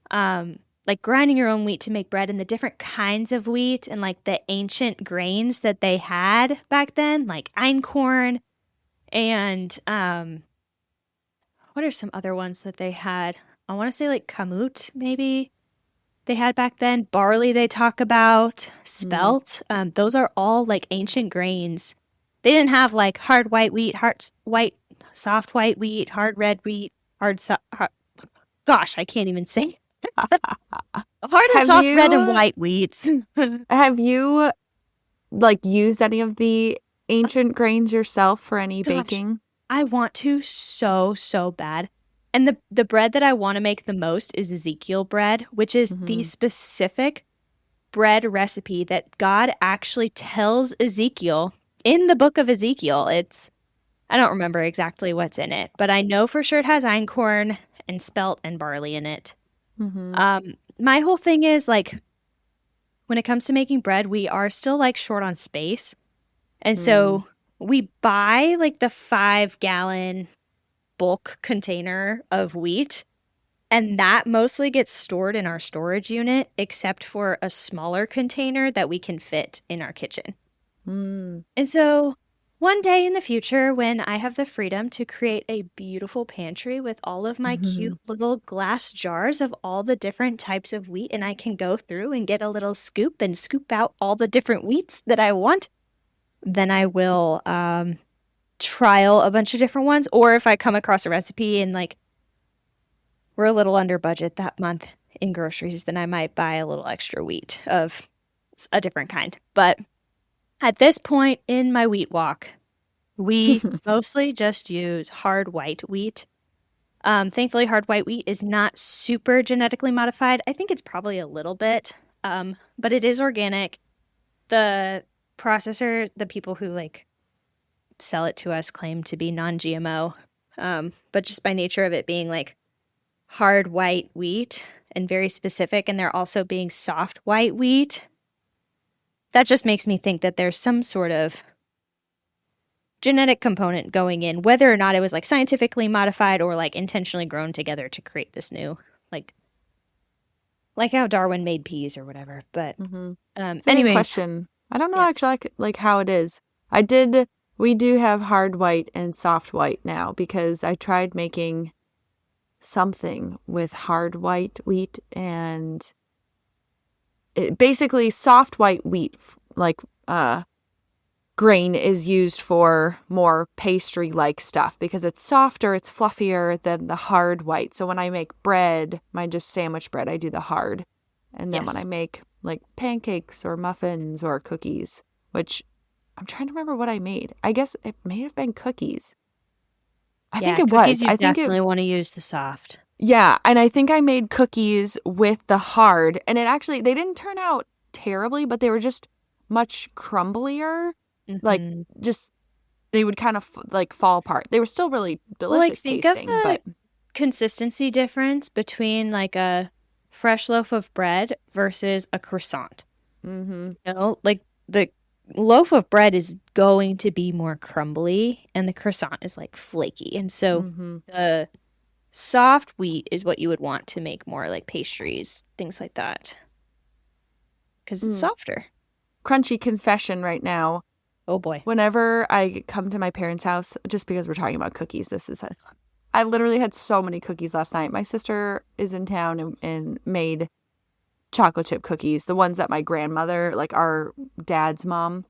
like grinding your own wheat to make bread, and the different kinds of wheat and like the ancient grains that they had back then, like einkorn and what are some other ones that they had? I want to say like kamut maybe they had back then. Barley they talk about, spelt. Those are all like ancient grains. They didn't have like hard white wheat, soft white wheat, hard red wheat, gosh, I can't even say. Hard and soft red and white wheats.
Have you like used any of the ancient grains yourself for any baking?
I want to so bad. And the bread that I want to make the most is Ezekiel bread, which is the specific bread recipe that God actually tells Ezekiel in the book of Ezekiel. I don't remember exactly what's in it, but I know for sure it has einkorn and spelt and barley in it. My whole thing is like, when it comes to making bread, we are still like short on space. And so we buy like the 5-gallon bulk container of wheat, and that mostly gets stored in our storage unit, except for a smaller container that we can fit in our kitchen. And so one day in the future, when I have the freedom to create a beautiful pantry with all of my cute little glass jars of all the different types of wheat, and I can go through and get a little scoop and scoop out all the different wheats that I want, then I will trial a bunch of different ones. Or if I come across a recipe and like we're a little under budget that month in groceries, then I might buy a little extra wheat of a different kind. But at this point in my wheat walk, we mostly just use hard white wheat. Thankfully, hard white wheat is not super genetically modified. I think it's probably a little bit, but it is organic. The processor, the people who like sell it to us, claim to be non-GMO, but just by nature of it being like hard white wheat and very specific, and they're also being soft white wheat, that just makes me think that there's some sort of genetic component going in, whether or not it was like scientifically modified or like intentionally grown together to create this new, like how Darwin made peas or whatever. But anyways,
question. I don't know actually like how it is. We do have hard white and soft white now, because I tried making something with hard white wheat, and basically soft white wheat, like grain, is used for more pastry-like stuff because it's softer, it's fluffier than the hard white. So when I make bread, my just sandwich bread, I do the hard And then when I
Yes.
make like pancakes or muffins or cookies, which I'm trying to remember what I made. I guess it may have been cookies. I think
Yeah,
it was.
cookies you definitely want to use the soft.
Yeah, and I think I made cookies with the hard, and they didn't turn out terribly, but they were just much crumblier. Like,
Hmm.
just, they would kind of like fall apart. They were still really
Well, like
delicious
think of
tasting,
the
but
consistency difference between like a fresh loaf of bread versus a croissant.
mm-hmm,
You know, like the loaf of bread is going to be more crumbly and the croissant is like flaky. And so
mm-hmm.
the soft wheat is what you would want to make more like pastries, things like that. Because it's
Mm.
softer.
Crunchy confession right now.
Oh boy.
Whenever I come to my parents' house, just because we're talking about cookies, I literally had so many cookies last night. My sister is in town and made chocolate chip cookies, the ones that my grandmother, like our dad's mom,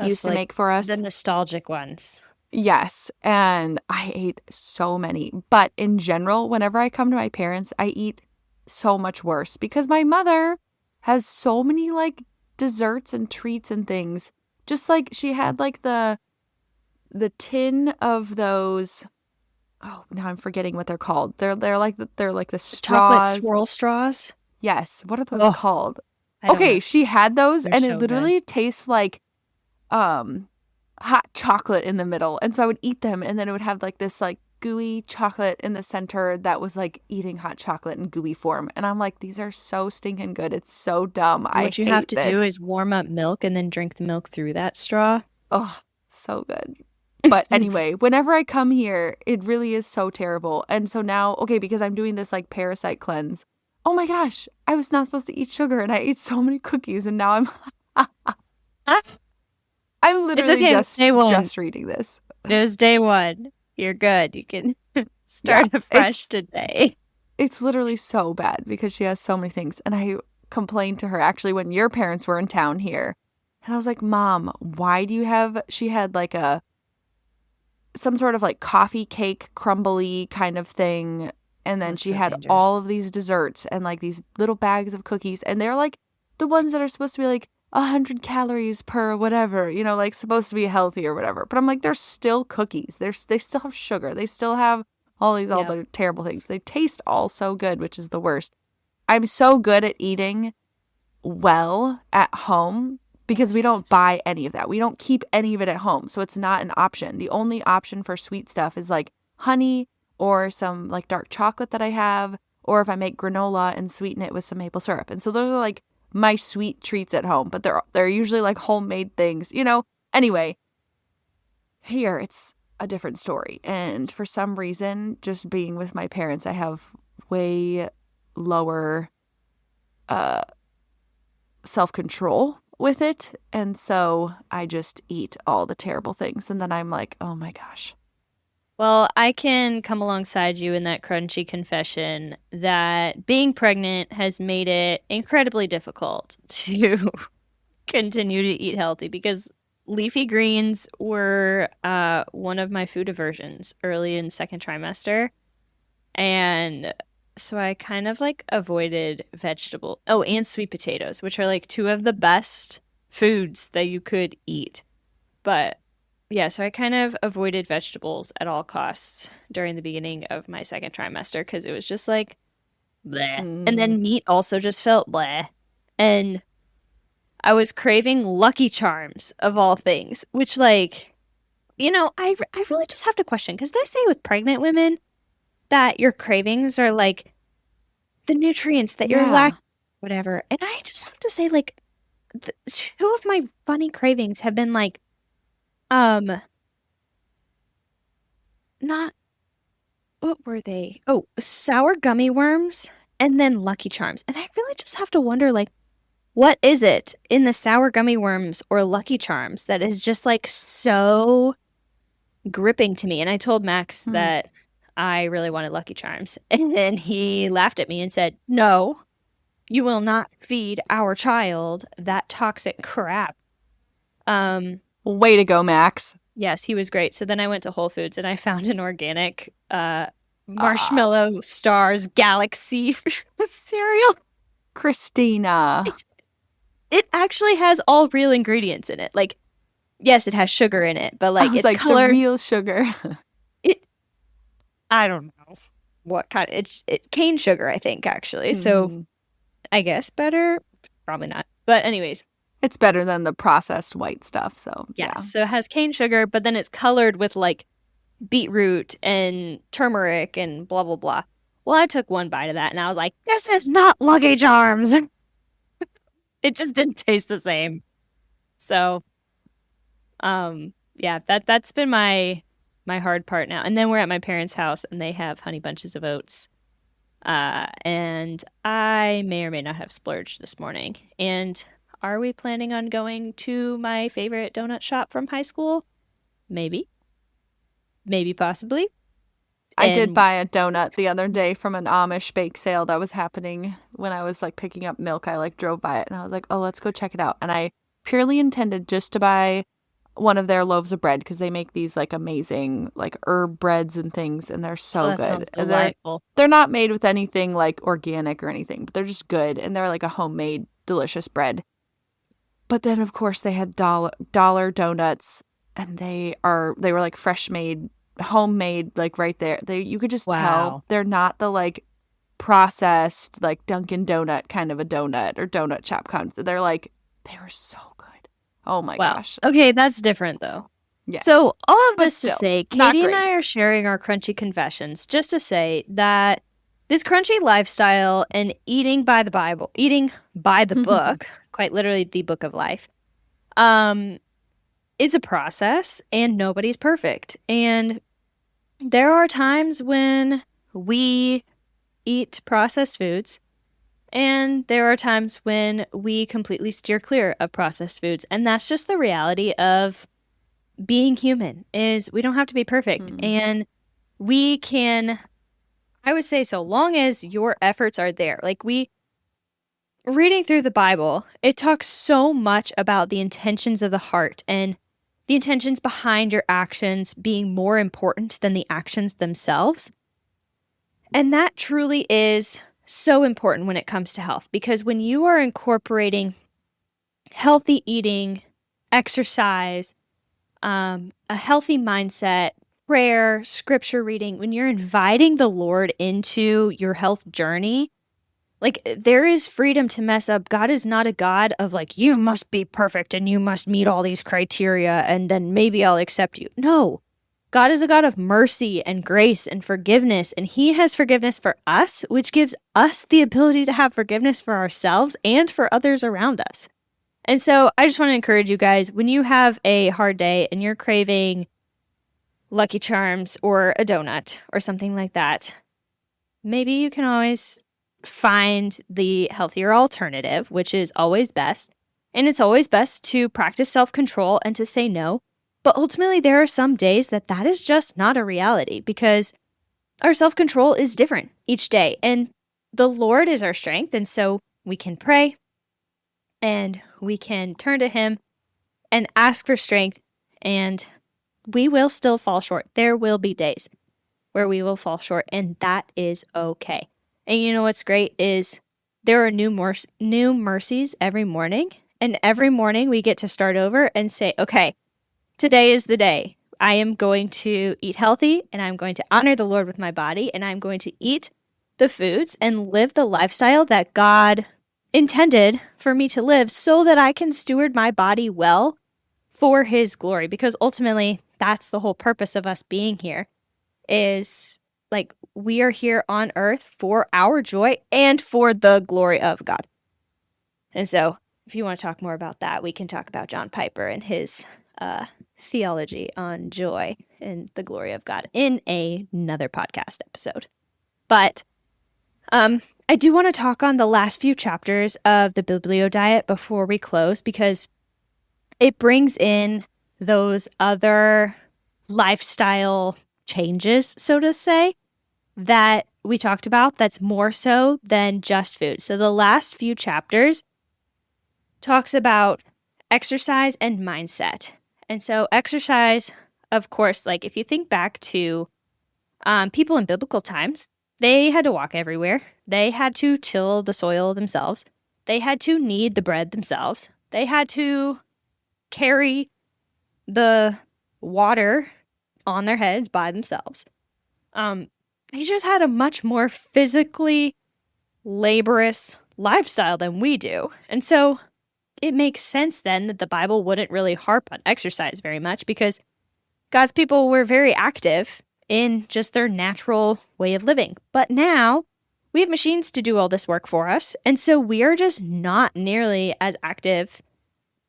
used to
Like
make for us.
the nostalgic ones.
Yes, and I ate so many. But in general, whenever I come to my parents, I eat so much worse because my mother has so many like desserts and treats and things. Just like she had like the tin of those. Oh, now I'm forgetting what they're called. They're like the
Chocolate
straws.
swirl straws.
Yes, what are those
Oh,
called?
I don't
Okay,
know.
she had those
They're
and it
so good.
literally tastes like um hot chocolate in the middle. And so I would eat them and then it would have like this like gooey chocolate in the center that was like eating hot chocolate in gooey form. And I'm like, these are so stinking good. It's so dumb.
And
I
what you have
hate
to do
this.
is warm up milk and then drink the milk through that straw.
Oh, so good. But anyway, whenever I come here, it really is so terrible. And so now, okay, because I'm doing this like Parasite cleanse. Oh my gosh, I was not supposed to eat sugar and I ate so many cookies and now I'm
It's
literally
okay. Day one.
just reading this.
It was day one. You're good. You can start
Yeah,
afresh today.
it's literally so bad because she has so many things. And I complained to her actually when your parents were in town here. And I was like, Mom, why do you have, she had like some sort of like coffee cake crumbly kind of thing. And then
That's
she
so
had
dangerous.
all of these desserts and like these little bags of cookies. And they're like the ones that are supposed to be like 100 calories per whatever, you know, like supposed to be healthy or whatever. But I'm like, they're still cookies. They still have sugar. They still have all these
Yep.
other terrible things. They taste all so good, which is the worst. I'm so good at eating well at home because we don't buy any of that. We don't keep any of it at home. So it's not an option. The only option for sweet stuff is like honey or some like dark chocolate that I have, or if I make granola and sweeten it with some maple syrup. And so those are like my sweet treats at home, but they're usually like homemade things, you know. Anyway, here it's a different story. And for some reason, just being with my parents, I have way lower self-control with it. And so I just eat all the terrible things. And then I'm like, oh my gosh.
Well, I can come alongside you in that crunchy confession that being pregnant has made it incredibly difficult to continue to eat healthy because leafy greens were one of my food aversions early in second trimester. And so I kind of like avoided vegetable. Oh, and sweet potatoes, which are like two of the best foods that you could eat. But yeah, so I kind of avoided vegetables at all costs during the beginning of my second trimester because it was just like bleh. And then meat also just felt bleh. And I was craving Lucky Charms of all things, which like, you know, I really just have to question because they say with pregnant women that your cravings are like the nutrients that you're lacking, whatever. And I just have to say, like, two of my funny cravings have been like, not what were they? Oh, sour gummy worms and then Lucky Charms. And I really just have to wonder, like, what is it in the sour gummy worms or Lucky Charms that is just like so gripping to me? And I told Max that I really wanted Lucky Charms. And then he laughed at me and said, No, you will not feed our child that toxic crap.
Way to go, Max.
Yes, he was great. So then I went to Whole Foods and I found an organic Marshmallow Stars Galaxy cereal.
Christina.
It actually has all real ingredients in it. Like, yes, it has sugar in it, but like
I was
it's
like
colored.
the real sugar.
I don't know what kind. It's cane sugar, I think, actually. So I guess better. Probably not. But anyways,
it's better than the processed white stuff. So
yes.
yeah.
So it has cane sugar, but then it's colored with like beetroot and turmeric and blah blah blah. Well, I took one bite of that and I was like, this is not Lucky Charms. It just didn't taste the same. So, yeah, that's been my hard part now. And then we're at my parents' house and they have honey bunches of oats. And I may or may not have splurged this morning. And are we planning on going to my favorite donut shop from high school? Maybe. Maybe possibly.
I did buy a donut the other day from an Amish bake sale that was happening when I was like picking up milk. I like drove by it and I was like, oh, let's go check it out. And I purely intended just to buy one of their loaves of bread because they make these like amazing like herb breads and things and they're so good.
Sounds delightful.
They're not made with anything like organic or anything, but they're just good and they're like a homemade delicious bread. But then of course they had dollar donuts and they were like fresh made, homemade, like right there. You could just tell they're not the like processed like Dunkin' Donut kind of a donut or donut shop kind. They're like, they were so good. Oh my gosh.
Okay, that's different though.
Yes.
So all of this to say,
not
Katie and
great.
I are sharing our crunchy confessions just to say that this crunchy lifestyle and eating by the Bible, eating by the book, quite literally the book of life, is a process and nobody's perfect. And there are times when we eat processed foods and there are times when we completely steer clear of processed foods. And that's just the reality of being human, is we don't have to be perfect. And we can, I would say, so long as your efforts are there. Like reading through the Bible, it talks so much about the intentions of the heart and the intentions behind your actions being more important than the actions themselves. And that truly is so important when it comes to health, because when you are incorporating healthy eating, exercise, a healthy mindset, prayer, scripture reading, when you're inviting the Lord into your health journey, like there is freedom to mess up. God is not a God of like, you must be perfect and you must meet all these criteria and then maybe I'll accept you. No. God is a God of mercy and grace and forgiveness, and He has forgiveness for us, which gives us the ability to have forgiveness for ourselves and for others around us. And so I just want to encourage you guys, when you have a hard day and you're craving Lucky Charms or a donut or something like that, maybe you can always find the healthier alternative, which is always best. And it's always best to practice self-control and to say no. But ultimately, there are some days that is just not a reality because our self-control is different each day. And the Lord is our strength. And so we can pray and we can turn to Him and ask for strength. And we will still fall short. There will be days where we will fall short, and that is okay. And you know what's great is there are new mercies every morning. And every morning we get to start over and say, okay, today is the day. I am going to eat healthy and I'm going to honor the Lord with my body and I'm going to eat the foods and live the lifestyle that God intended for me to live so that I can steward my body well for His glory. Because ultimately, that's the whole purpose of us being here, is like we are here on earth for our joy and for the glory of God. And so if you want to talk more about that, we can talk about John Piper and his theology on joy and the glory of God in another podcast episode. But I do want to talk on the last few chapters of the Biblio Diet before we close, because it brings in those other lifestyle changes, so to say, that we talked about that's more so than just food. So the last few chapters talks about exercise and mindset. And so exercise, of course, like if you think back to people in biblical times, They had to walk everywhere. They had to till the soil themselves. They had to knead the bread themselves. They had to carry the water on their heads by themselves. They just had a much more physically laborious lifestyle than we do. And so it makes sense then that the Bible wouldn't really harp on exercise very much, because God's people were very active in just their natural way of living. But now we have machines to do all this work for us. And so we are just not nearly as active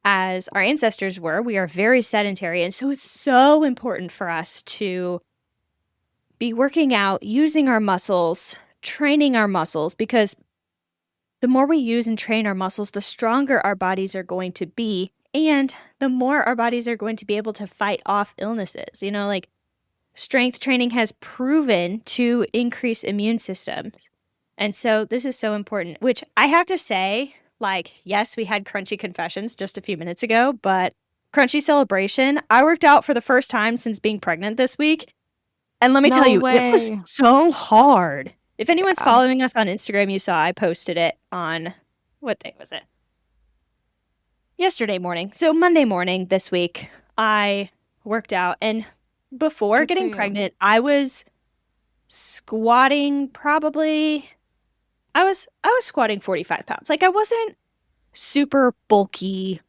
as our ancestors were. We are very sedentary. And so it's so important for us to be working out, using our muscles, training our muscles, because the more we use and train our muscles, the stronger our bodies are going to be, and the more our bodies are going to be able to fight off illnesses. You know, like strength training has proven to increase immune systems. And so this is so important, which I have to say, like, yes, we had Crunchy Confessions just a few minutes ago, but Crunchy Celebration, I worked out for the first time since being pregnant this week. And let me tell you, it was so hard. If anyone's following us on Instagram, you saw I posted it on, what day was it? Yesterday morning. So Monday morning this week, I worked out. And before getting pregnant, I was squatting I was squatting 45 pounds. Like, I wasn't super bulky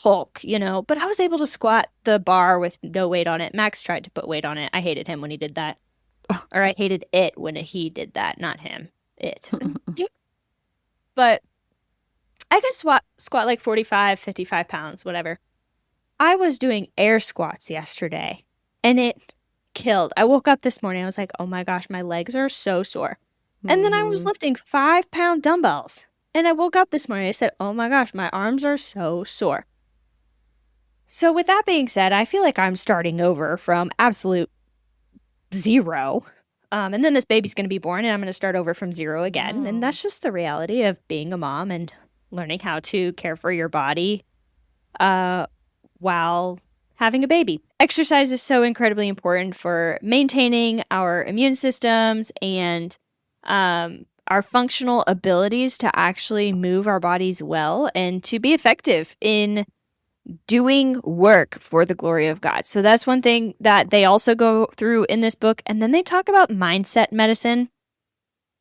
Hulk, you know, but I was able to squat the bar with no weight on it. Max tried to put weight on it. I hated him when he did that. Or I hated it when he did that, not him. It. But I could squat like 45, 55 pounds, whatever. I was doing air squats yesterday, and it killed. I woke up this morning, I was like, oh my gosh, my legs are so sore. And then I was lifting 5-pound dumbbells. And I woke up this morning, I said, oh my gosh, my arms are so sore. So with that being said, I feel like I'm starting over from absolute zero. And then this baby's going to be born, and I'm going to start over from zero again. And that's just the reality of being a mom and learning how to care for your body while having a baby. Exercise is so incredibly important for maintaining our immune systems and our functional abilities to actually move our bodies well and to be effective in doing work for the glory of God. So that's one thing that they also go through in this book. And then they talk about mindset medicine.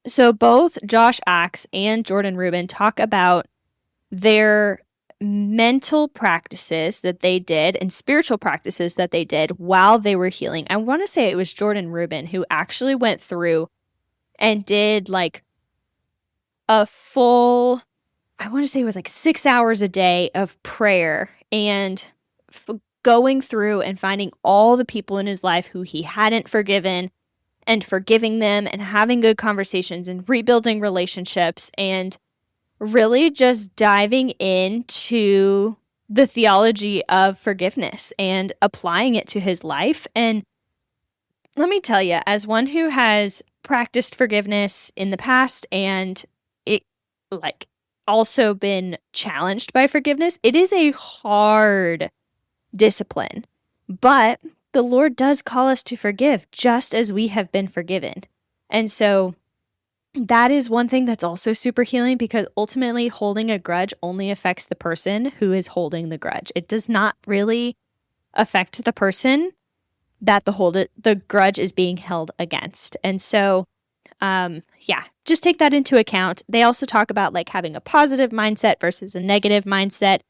So both Josh Axe and Jordan Rubin talk about their mental practices that they did and spiritual practices that they did while they were healing. I want to say it was Jordan Rubin who actually went through and did like a full, I want to say it was like 6 hours a day of prayer and going through and finding all the people in his life who he hadn't forgiven and forgiving them and having good conversations and rebuilding relationships and really just diving into the theology of forgiveness and applying it to his life. And let me tell you, as one who has practiced forgiveness in the past and it like also been challenged by forgiveness, it is a hard discipline. But the Lord does call us to forgive just as we have been forgiven. And so that is one thing that's also super healing, because ultimately holding a grudge only affects the person who is holding the grudge. It does not really affect the person that the grudge is being held against. And so, just take that into account. They also talk about like having a positive mindset versus a negative mindset.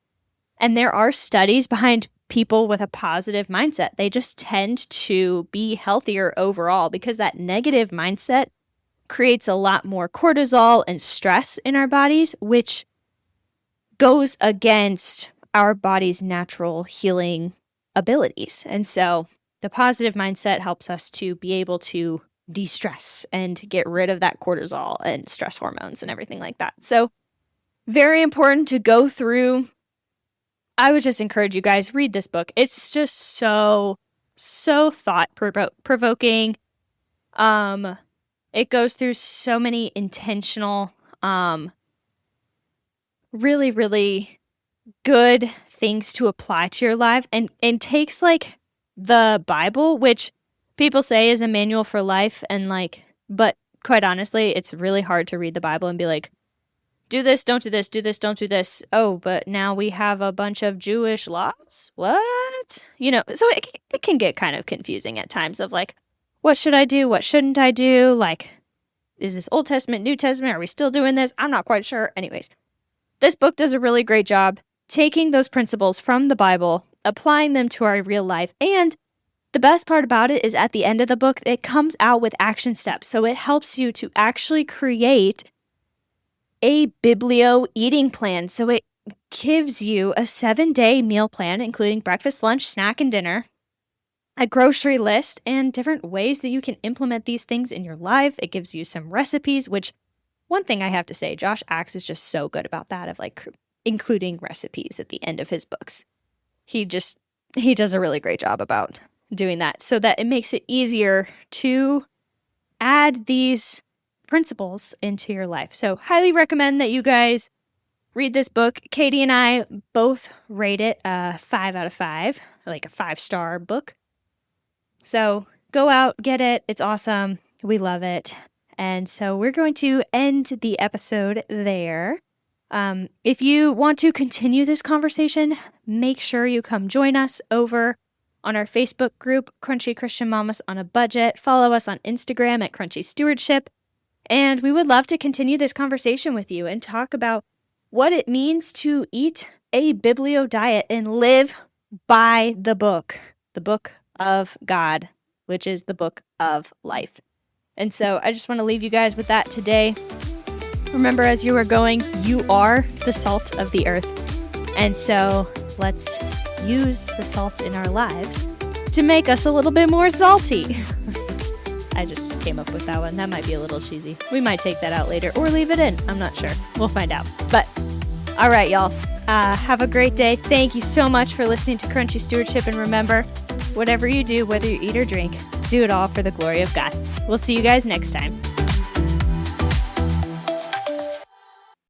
And there are studies behind people with a positive mindset. They just tend to be healthier overall because that negative mindset creates a lot more cortisol and stress in our bodies, which goes against our body's natural healing abilities. And so the positive mindset helps us to be able to de-stress and get rid of that cortisol and stress hormones and everything like that. So very important to go through. I would just encourage you guys, read this book. It's just so thought-provoking. It goes through so many intentional, really, really good things to apply to your life and takes like the Bible, which people say is a manual for life, and like, but quite honestly, it's really hard to read the Bible and be like, do this, don't do this, do this, don't do this. Oh, but now we have a bunch of Jewish laws? What? You know, so it can get kind of confusing at times of like, what should I do? What shouldn't I do? Like, is this Old Testament, New Testament? Are we still doing this? I'm not quite sure. Anyways, this book does a really great job taking those principles from the Bible, applying them to our real life. And the best part about it is at the end of the book, it comes out with action steps. So it helps you to actually create a Biblio eating plan. So it gives you a 7-day meal plan, including breakfast, lunch, snack, and dinner, a grocery list, and different ways that you can implement these things in your life. It gives you some recipes, which one thing I have to say, Josh Axe is just so good about that, of like including recipes at the end of his books. He does a really great job about doing that so that it makes it easier to add these principles into your life. So highly recommend that you guys read this book. Katie and I both rate it a 5 out of 5, like a 5-star book. So go out, get it. It's awesome. We love it. And so we're going to end the episode there. If you want to continue this conversation, make sure you come join us over on our Facebook group, Crunchy Christian Mamas on a Budget. Follow us on Instagram at Crunchy Stewardship. And we would love to continue this conversation with you and talk about what it means to eat a Biblio diet and live by the book of God, which is the book of life. And so I just want to leave you guys with that today. Remember, as you are going, you are the salt of the earth. And so let's use the salt in our lives to make us a little bit more salty. I just came up with that one. That might be a little cheesy. We might take that out later or leave it in. I'm not sure. We'll find out. But all right, y'all. Have a great day. Thank you so much for listening to Crunchy Stewardship. And remember, whatever you do, whether you eat or drink, do it all for the glory of God. We'll see you guys next time.